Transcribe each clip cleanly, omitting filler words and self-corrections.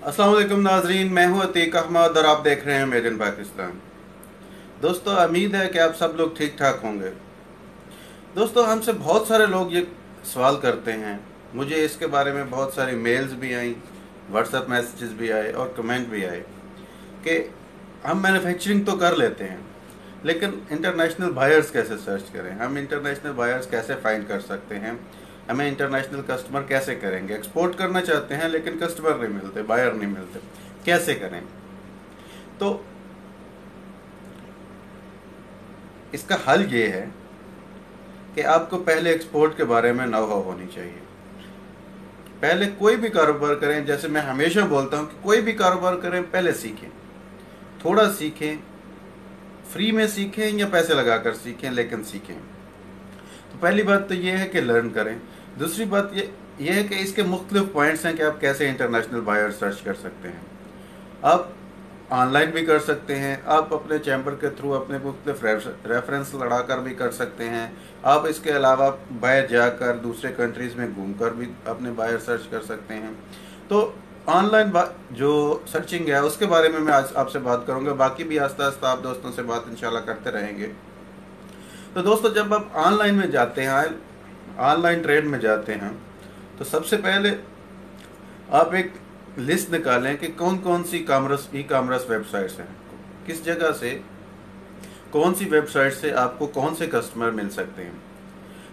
अस्सलाम वालेकुम नाजरीन, मैं हूं अतीक अहमद और आप देख रहे हैं मेड इन पाकिस्तान। दोस्तों, उम्मीद है कि आप सब लोग ठीक ठाक होंगे। दोस्तों, हमसे बहुत सारे लोग ये सवाल करते हैं। मुझे इसके बारे में बहुत सारी मेल्स भी आई, व्हाट्सएप मैसेजेस भी आए और कमेंट भी आए कि हम मैन्युफैक्चरिंग तो कर लेते हैं, लेकिन इंटरनेशनल बायर्स कैसे सर्च करें, हम इंटरनेशनल बायर्स कैसे फाइंड कर सकते हैं, हमें इंटरनेशनल कस्टमर कैसे करेंगे। एक्सपोर्ट करना चाहते हैं लेकिन कस्टमर नहीं मिलते, बायर नहीं मिलते, कैसे करें। तो इसका हल ये है कि आपको पहले एक्सपोर्ट के बारे में नॉलेज होनी चाहिए। पहले कोई भी कारोबार करें, जैसे मैं हमेशा बोलता हूँ कि कोई भी कारोबार करें पहले सीखें, थोड़ा सीखें, फ्री में सीखें या पैसे लगाकर सीखें, लेकिन सीखें। तो पहली बात तो ये है कि लर्न करें। दूसरी बात ये है कि इसके मुख्तलिफ पॉइंट्स हैं कि आप कैसे इंटरनेशनल बायर सर्च कर सकते हैं। आप ऑनलाइन भी कर सकते हैं, आप अपने चैम्बर के थ्रू अपने मुख्तलिफ रेफरेंस लड़ाकर भी कर सकते हैं। आप इसके अलावा बाहर जाकर दूसरे कंट्रीज़ में घूमकर भी अपने बायर सर्च कर सकते हैं। तो ऑनलाइन जो सर्चिंग है उसके बारे में मैं आज आपसे बात करूंगा। बाकी भी आस्ता आस्ता आप दोस्तों से बात इंशाल्लाह करते रहेंगे। तो दोस्तों, जब आप ऑनलाइन में जाते हैं, ऑनलाइन ट्रेड में जाते हैं, तो सबसे पहले आप एक लिस्ट निकालें कि कौन कौन सी ई कामर्स वेबसाइट्स हैं, किस जगह से, कौन सी वेबसाइट से आपको कौन से कस्टमर मिल सकते हैं।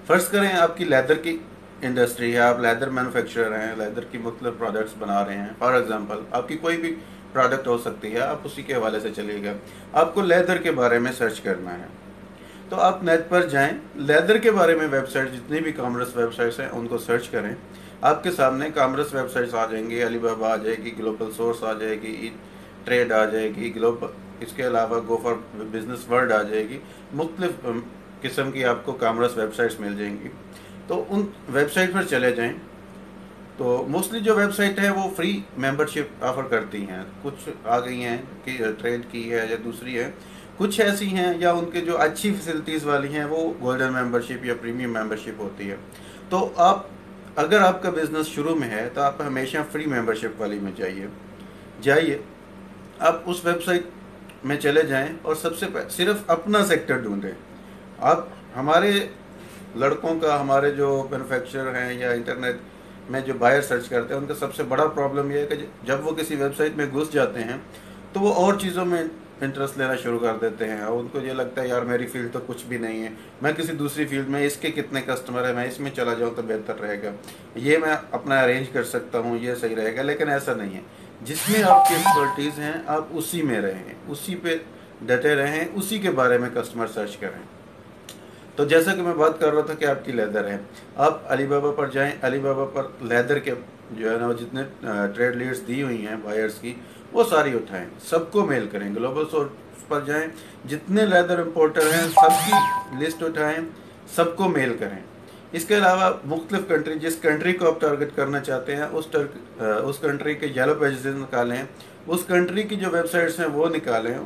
फर्ज करें आपकी लेदर की इंडस्ट्री है, आप लेदर मैन्युफैक्चरर हैं, लेदर की मुख्तलिफ प्रोडक्ट्स बना रहे हैं। फॉर एग्जांपल आपकी कोई भी प्रोडक्ट हो सकती है, आप उसी के हवाले से चलिएगा। आपको लेदर के बारे में सर्च करना है, तो आप नेट पर जाएं, लेदर के बारे में वेबसाइट, जितनी भी कॉमर्स वेबसाइट्स हैं उनको सर्च करें। आपके सामने कॉमर्स वेबसाइट्स आ जाएंगी, अलीबाबा आ जाएगी, ग्लोबल सोर्स आ जाएगी, ई ट्रेड आ जाएगी, ग्लोबल, इसके अलावा गो फॉर बिजनेस वर्ल्ड आ जाएगी। मुख्तलिफ किस्म की आपको कॉमर्स वेबसाइट्स मिल जाएंगी। तो उन वेबसाइट पर चले जाएं। तो मोस्टली जो वेबसाइट है वो फ्री मेंबरशिप ऑफर करती हैं। कुछ आ गई हैं कि ट्रेड की है या दूसरी है, कुछ ऐसी हैं या उनके जो अच्छी फैसिलिटीज़ वाली हैं वो गोल्डन मेंबरशिप या प्रीमियम मेंबरशिप होती है। तो आप, अगर आपका बिजनेस शुरू में है तो आप हमेशा फ्री मेंबरशिप वाली में जाइए। आप उस वेबसाइट में चले जाएं और सबसे सिर्फ अपना सेक्टर ढूंढें। आप, हमारे लड़कों का, हमारे जो मैन्युफैक्चरर हैं या इंटरनेट में जो बायर सर्च करते हैं, उनका सबसे बड़ा प्रॉब्लम यह है कि जब वो किसी वेबसाइट में घुस जाते हैं तो वो और चीज़ों में इंटरेस्ट लेना शुरू कर देते हैं और उनको ये लगता है यार मेरी फील्ड तो कुछ भी नहीं है, मैं किसी दूसरी फील्ड में, इसके कितने कस्टमर है, मैं इसमें चला जाऊँ तो बेहतर रहेगा, ये मैं अपना अरेंज कर सकता हूँ, ये सही रहेगा। लेकिन ऐसा नहीं है। जिसमें आपकी एक्सपर्टीज़ हैं आप उसी में रहें, उसी पे डटे रहें, उसी के बारे में कस्टमर सर्च करें। तो जैसा कि मैं बात कर रहा था कि आपकी लेदर है, आप अलीबाबा पर जाएं, अलीबाबा पर लेदर के जो है ना, जितने ट्रेड लीड्स दी हुई हैं बायर्स की, वो सारी उठाएं, सबको मेल करें। ग्लोबल सोर्स पर जाएं, जितने लेदर इंपोर्टर हैं सबकी लिस्ट उठाएं, सबको मेल करें। इसके अलावा मुख्तलिफ कंट्री, जिस कंट्री को आप टारगेट करना चाहते हैं उस कंट्री के येलो पेजेस निकालें, उस कंट्री की जो वेबसाइट्स हैं वो निकालें,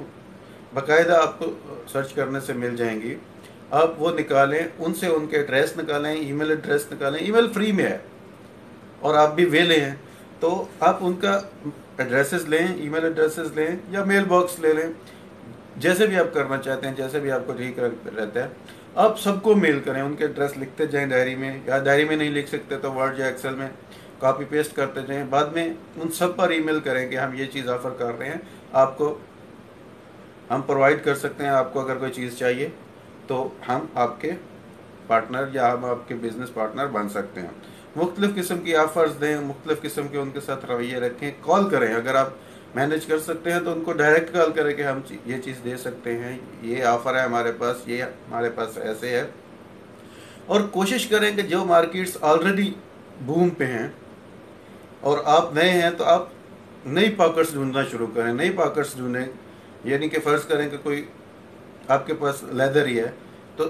बाकायदा आपको सर्च करने से मिल जाएंगी। आप वो निकालें, उनसे उनके एड्रेस निकालें, ईमेल एड्रेस निकालें, ईमेल फ्री में है और आप भी वेले हैं, तो आप उनका एड्रेसेस लें, ईमेल एड्रेसेस लें या मेल बॉक्स ले लें, जैसे भी आप करना चाहते हैं, जैसे भी आपको ठीक रहता है। आप सबको मेल करें, उनके एड्रेस लिखते जाएं डायरी में, या डायरी में नहीं लिख सकते तो वर्ड या एक्सेल में कॉपी पेस्ट करते जाएं। बाद में उन सब पर ईमेल करें कि हम ये चीज़ ऑफ़र कर रहे हैं, आपको हम प्रोवाइड कर सकते हैं, आपको अगर कोई चीज़ चाहिए तो हम आपके पार्टनर या हम आपके बिजनेस पार्टनर बन सकते हैं। मुख्तलिफ किस्म की ऑफर्स दें, मुख्तलिफ किस्म के उनके साथ रवैये रखें। कॉल करें, अगर आप मैनेज कर सकते हैं तो उनको डायरेक्ट कॉल करें कि हम ये चीज़ दे सकते हैं, ये ऑफ़र है हमारे पास, ये हमारे पास ऐसे है। और कोशिश करें कि जो मार्केट्स ऑलरेडी बूम पे हैं और आप नए हैं तो आप नई पॉकेट्स ढूंढना शुरू करें, नई पॉकेट्स ढूंढें। यानी कि फ़र्ज़ करें कि कोई आपके पास लेदर ही है, तो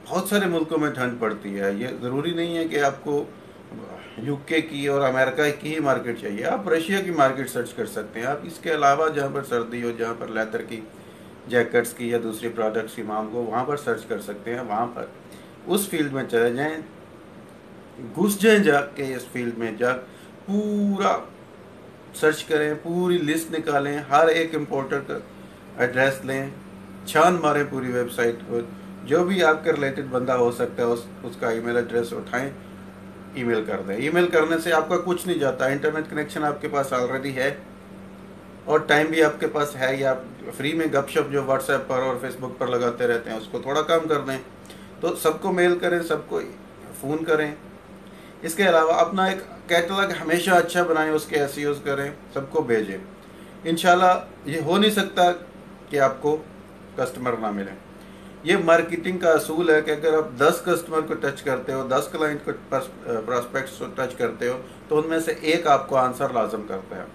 बहुत सारे मुल्कों में ठंड पड़ती है। ये ज़रूरी नहीं है कि आपको यूके की और अमेरिका की ही मार्केट चाहिए, आप रशिया की मार्केट सर्च कर सकते हैं। आप इसके अलावा जहाँ पर सर्दी हो, जहाँ पर लेदर की जैकेट्स की या दूसरी प्रोडक्ट्स की मांग हो, वहाँ पर सर्च कर सकते हैं। वहाँ पर उस फील्ड में चले जाएं, घुस जाएं, जाके इस फील्ड में जा पूरा सर्च करें, पूरी लिस्ट निकालें, हर एक इम्पोर्टर का एड्रेस लें, छान मारें पूरी वेबसाइट को, जो भी आपके रिलेटेड बंदा हो सकता है उसका ईमेल एड्रेस उठाएं, ईमेल कर दें। ईमेल करने से आपका कुछ नहीं जाता, इंटरनेट कनेक्शन आपके पास ऑलरेडी है और टाइम भी आपके पास है, या आप फ्री में गपशप जो व्हाट्सएप पर और फेसबुक पर लगाते रहते हैं उसको थोड़ा कम कर दें। तो सबको मेल करें, सबको फ़ोन करें। इसके अलावा अपना एक कैटलॉग हमेशा अच्छा बनाएं, उसके एसईओज़ करें, सबको भेजें। इंशाल्लाह ये हो नहीं सकता कि आपको कस्टमर ना मिले। ये मार्केटिंग का असूल है कि अगर आप 10 कस्टमर को टच करते हो, 10 क्लाइंट को प्रोस्पेक्ट्स को टच करते हो, तो उनमें से एक आपको आंसर लाजम करता है।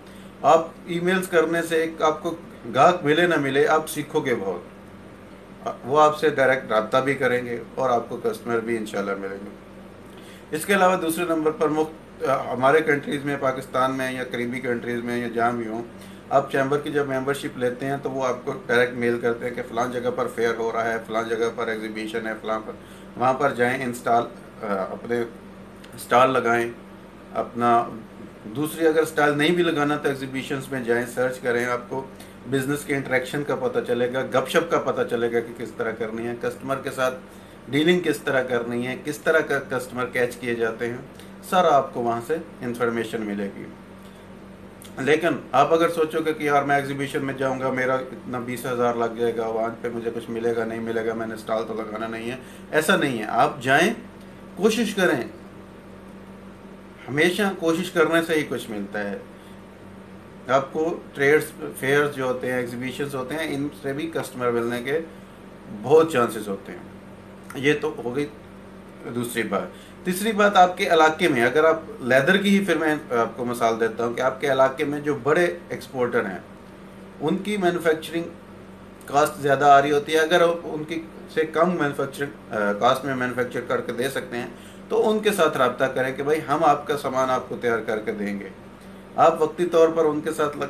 आप ईमेल्स करने से एक आपको ग्राहक मिले ना मिले, आप सीखोगे बहुत, वो आपसे डायरेक्ट रब्ता भी करेंगे और आपको कस्टमर भी इंशाल्लाह मिलेंगे। इसके अलावा दूसरे नंबर पर हमारे कंट्रीज़ में, पाकिस्तान में या करीबी कंट्रीज़ में या जहाँ भी हों, आप चैम्बर की जब मेंबरशिप लेते हैं तो वो आपको डायरेक्ट मेल करते हैं कि फ़लाँ जगह पर फेयर हो रहा है, फ़लाँ जगह पर एग्जीबिशन है, फ़लाँ पर, वहाँ पर जाएं, अपने स्टॉल लगाएं अपना। दूसरी अगर स्टॉल नहीं भी लगाना तो एग्जीबिशंस में जाएं, सर्च करें, आपको बिज़नेस के इंटरेक्शन का पता चलेगा, गपशप का पता चलेगा कि किस तरह करनी है, कस्टमर के साथ डीलिंग किस तरह करनी है, किस तरह का कस्टमर कैच किए जाते हैं, सारा आपको वहाँ से इंफॉर्मेशन मिलेगी। लेकिन आप अगर सोचोगे कि यार मैं एग्जीबिशन में जाऊंगा, मेरा इतना 20,000 लग जाएगा, वहाँ पे मुझे कुछ मिलेगा नहीं मिलेगा, मैंने स्टॉल तो लगाना नहीं है, ऐसा नहीं है। आप जाएं, कोशिश करें, हमेशा कोशिश करने से ही कुछ मिलता है। आपको ट्रेड्स फेयर्स जो होते हैं, एग्जीबिशंस होते हैं, इनसे भी कस्टमर मिलने के बहुत चांसेस होते हैं। ये तो हो गई दूसरी बात। तीसरी बात, आपके इलाके में, अगर आप लेदर की ही फिर मैं आपको मिसाल देता हूँ कि आपके इलाके में जो बड़े एक्सपोर्टर हैं उनकी मैन्युफैक्चरिंग कास्ट ज़्यादा आ रही होती है, अगर उनकी से कम मैन्युफैक्चरिंग कास्ट में मैन्युफैक्चर करके दे सकते हैं तो उनके साथ रब्ता करें कि भाई हम आपका सामान आपको तैयार करके देंगे। आप वक्ती तौर पर उनके साथ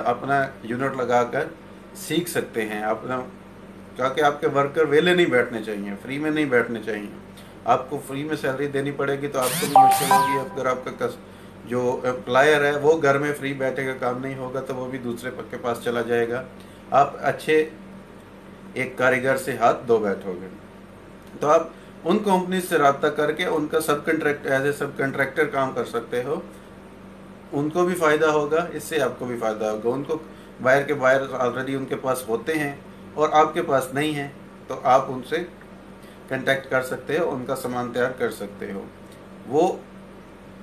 अपना यूनिट लगाकर सीख सकते हैं अपना, क्योंकि आपके वर्कर वेले नहीं बैठने चाहिए, फ्री में नहीं बैठने चाहिए। आपको फ्री में सैलरी देनी पड़ेगी तो आपको भी मुश्किल होगी। अगर आपका जो एम्प्लॉयर है वो घर में फ्री बैठेगा, काम नहीं होगा, तो वो भी दूसरे के पास चला जाएगा। आप अच्छे एक कारीगर से हाथ धो बैठोगे। तो आप उन कंपनी से रब्ता करके उनका एज ए सब कंट्रैक्टर काम कर सकते हो, उनको भी फ़ायदा होगा, इससे आपको भी फ़ायदा होगा। उनको वायर के वायर ऑलरेडी उनके पास होते हैं और आपके पास नहीं है, तो आप उनसे कांटेक्ट कर सकते हो, उनका सामान तैयार कर सकते हो। वो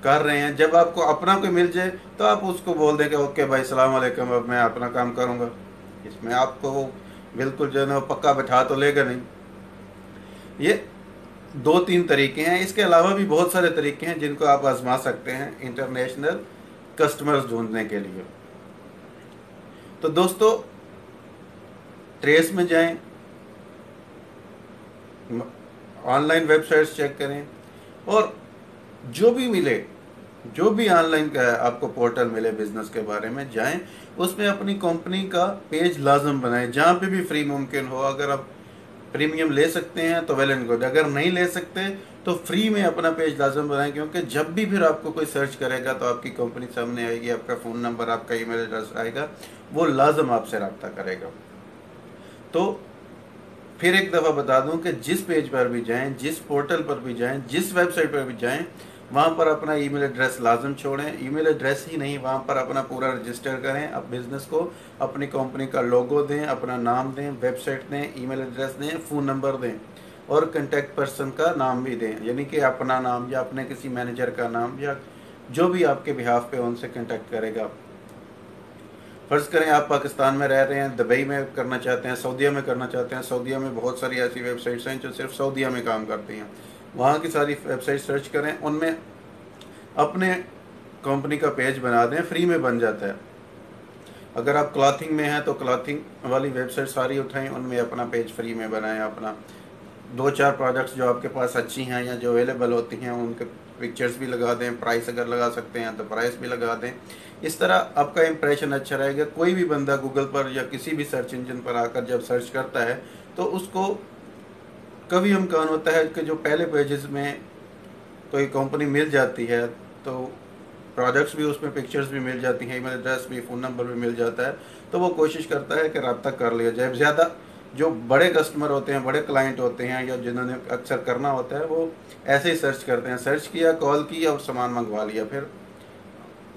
कर रहे हैं, जब आपको अपना कोई मिल जाए तो आप उसको बोल दें कि ओके भाई सलाम अलैकुम, अब मैं अपना काम करूँगा। इसमें आपको वो बिल्कुल जो है ना पक्का बैठा तो लेगा नहीं। ये 2-3 तरीके हैं। इसके अलावा भी बहुत सारे तरीके हैं जिनको आप आजमा सकते हैं इंटरनेशनल कस्टमर्स ढूंढने के लिए। तो दोस्तों, ट्रेस में जाएं, ऑनलाइन वेबसाइट्स चेक करें, और जो भी मिले, जो भी ऑनलाइन का आपको पोर्टल मिले बिजनेस के बारे में, जाएं, उसमें अपनी कंपनी का पेज लाजम बनाएं, जहाँ पे भी फ्री मुमकिन हो। अगर आप प्रीमियम ले सकते हैं तो वेल एंड गुड, अगर नहीं ले सकते तो फ्री में अपना पेज लाजम बनाएं, क्योंकि जब भी फिर आपको कोई सर्च करेगा तो आपकी कंपनी सामने आएगी, आपका फ़ोन नंबर, आपका ईमेल एड्रेस आएगा, वो लाजम आपसे रब्ता करेगा। तो फिर एक दफ़ा बता दूं कि जिस पेज पर भी जाएं, जिस पोर्टल पर भी जाएं, जिस वेबसाइट पर भी जाएं, वहाँ पर अपना ईमेल एड्रेस लाजम छोड़ें। ईमेल एड्रेस ही नहीं, वहाँ पर अपना पूरा रजिस्टर करें, अब बिज़नेस को, अपनी कंपनी का लोगो दें, अपना नाम दें, वेबसाइट दें, ईमेल एड्रेस दें, फ़ोन नंबर दें और कंटेक्ट पर्सन का नाम भी दें, यानी कि अपना नाम या अपने किसी मैनेजर का नाम या जो भी आपके बिहाफ पे उनसे कंटेक्ट करेगा। फ़र्ज़ करें आप पाकिस्तान में रह रहे हैं, दुबई में करना चाहते हैं, सऊदीया में करना चाहते हैं। सऊदीया में बहुत सारी ऐसी वेबसाइट्स हैं जो सिर्फ सऊदीया में काम करती हैं। वहाँ की सारी वेबसाइट सर्च करें, उनमें अपने कंपनी का पेज बना दें, फ्री में बन जाता है। अगर आप क्लॉथिंग में हैं तो क्लॉथिंग वाली वेबसाइट सारी उठाएं, उनमें अपना पेज फ्री में बनाएं। अपना 2-4 प्रोडक्ट्स जो आपके पास अच्छी हैं या जो अवेलेबल होती हैं उनके पिक्चर्स भी लगा दें, प्राइस अगर लगा सकते हैं तो प्राइस भी लगा दें। इस तरह आपका इंप्रेशन अच्छा रहेगा। कोई भी बंदा गूगल पर या किसी भी सर्च इंजन पर आकर जब सर्च करता है तो उसको कभी इम्कान होता है कि जो पहले पेजेस में कोई कंपनी मिल जाती है तो प्रोडक्ट्स भी उसमें पिक्चर्स भी मिल जाती हैं, ईमेल एड्रेस भी, फ़ोन नंबर भी मिल जाता है, तो वो कोशिश करता है कि रब्ता कर लिया जाए। ज़्यादा जो बड़े कस्टमर होते हैं, बड़े क्लाइंट होते हैं, या जिन्होंने अक्सर करना होता है, वो ऐसे ही सर्च करते हैं, सर्च किया, कॉल की और सामान मंगवा लिया। फिर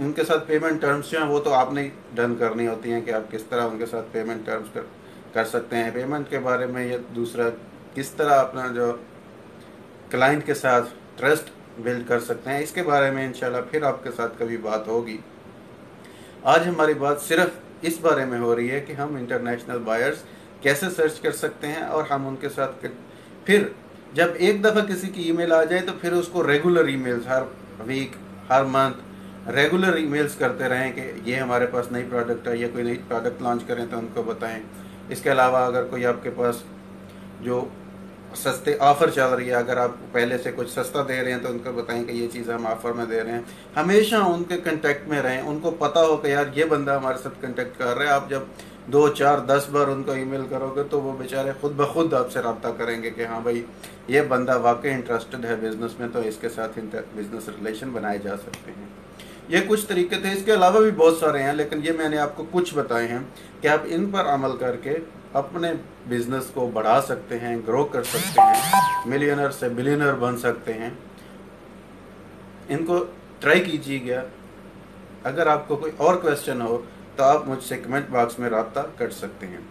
उनके साथ पेमेंट टर्म्स जो हैं वो तो आपने ही डन करनी होती हैं कि आप किस तरह उनके साथ पेमेंट टर्म्स कर सकते हैं। पेमेंट के बारे में, या दूसरा किस तरह अपना जो क्लाइंट के साथ ट्रस्ट बिल्ड कर सकते हैं, इसके बारे में इंशाल्लाह फिर आपके साथ कभी बात होगी। आज हमारी बात सिर्फ इस बारे में हो रही है कि हम इंटरनेशनल बायर्स कैसे सर्च कर सकते हैं, और हम उनके साथ फिर जब एक दफ़ा किसी की ईमेल आ जाए तो फिर उसको रेगुलर ईमेल्स, हर वीक, हर मंथ रेगुलर ईमेल्स करते रहें कि ये हमारे पास नई प्रोडक्ट है, या कोई नई प्रोडक्ट लॉन्च करें तो उनको बताएं। इसके अलावा अगर कोई आपके पास जो सस्ते ऑफ़र चल रही है, अगर आप पहले से कुछ सस्ता दे रहे हैं तो उनको बताएं कि ये चीज़ हम ऑफ़र में दे रहे हैं। हमेशा उनके कांटेक्ट में रहें, उनको पता हो कि यार ये बंदा हमारे साथ कांटेक्ट कर रहा है। आप जब 2, 4, 10 बार उनको ईमेल करोगे तो वो बेचारे खुद ब खुद आपसे रब्ता करेंगे कि हाँ भाई, ये बंदा वाकई इंटरेस्टेड है बिज़नेस में, तो इसके साथ बिज़नेस रिलेशन बनाए जा सकते हैं। ये कुछ तरीके थे, इसके अलावा भी बहुत सारे हैं, लेकिन ये मैंने आपको कुछ बताए हैं कि आप इन पर अमल करके अपने बिजनेस को बढ़ा सकते हैं, ग्रो कर सकते हैं, मिलियनर से बिलियनर बन सकते हैं। इनको ट्राई कीजिएगा। अगर आपको कोई और क्वेश्चन हो तो आप मुझसे कमेंट बॉक्स में रब्ता कर सकते हैं।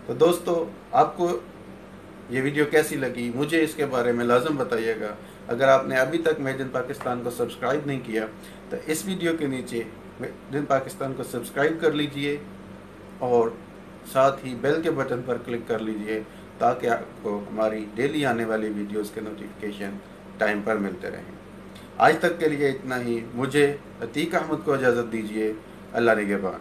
तो दोस्तों, आपको ये वीडियो कैसी लगी मुझे इसके बारे में लाजम बताइएगा। अगर आपने अभी तक मेड इन पाकिस्तान को सब्सक्राइब नहीं किया तो इस वीडियो के नीचे मेड इन पाकिस्तान को सब्सक्राइब कर लीजिए, और साथ ही बेल के बटन पर क्लिक कर लीजिए, ताकि आपको हमारी डेली आने वाली वीडियोस के नोटिफिकेशन टाइम पर मिलते रहें। आज तक के लिए इतना ही। मुझे अतीक अहमद को इजाज़त दीजिए। अल्लाह निगहबान।